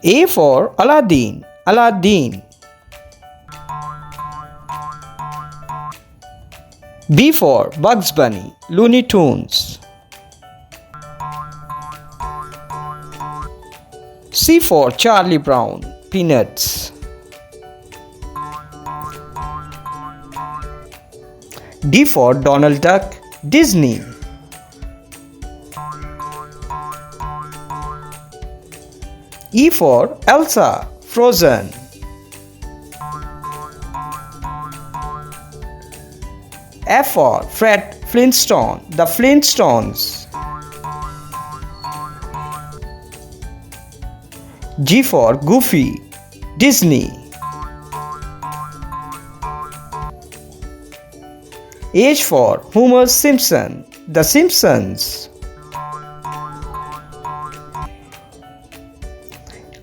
A for Aladdin, Aladdin. B for Bugs Bunny, Looney Tunes. C for Charlie Brown, Peanuts. D for Donald Duck, Disney. E for Elsa, Frozen. F for Fred Flintstone, The Flintstones. G for Goofy, Disney. H for Homer Simpson, The Simpsons.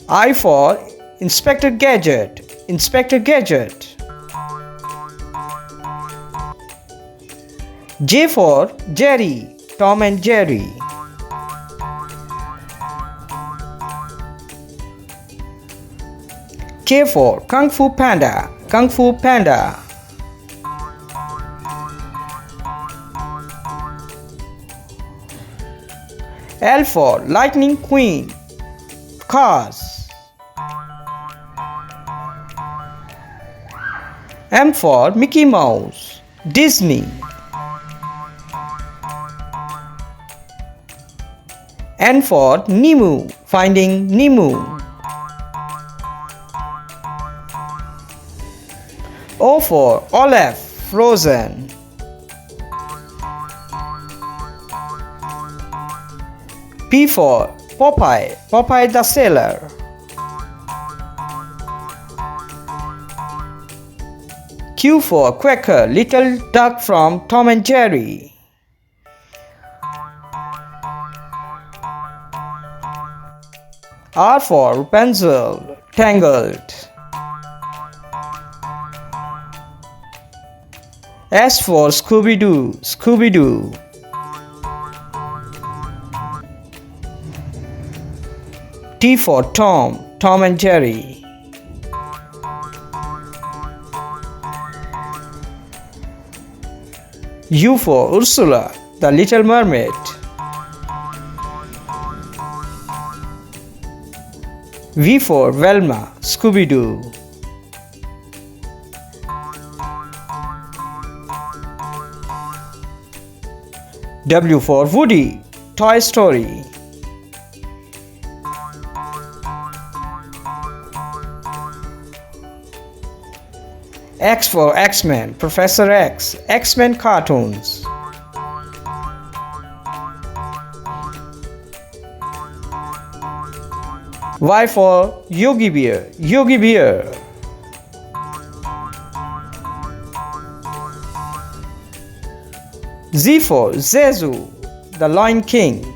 I for Inspector Gadget, Inspector Gadget. J for Jerry, Tom and Jerry. K for Kung Fu Panda, Kung Fu Panda. L for Lightning Queen, Cars. M for Mickey Mouse, Disney. N for Nemo, Finding Nemo. O for Olaf, Frozen. P for Popeye, Popeye the Sailor. Q for Quacker, Little Duck from Tom and Jerry. R for Rapunzel, Tangled. S for Scooby-Doo, Scooby-Doo. T for Tom, Tom and Jerry. U for Ursula, The Little Mermaid. V for Velma, Scooby-Doo. W for Woody, Toy Story. X for X-Men, Professor X, X-Men cartoons. Y for Yogi Bear, Yogi Bear. Z for Zazu, The Lion King.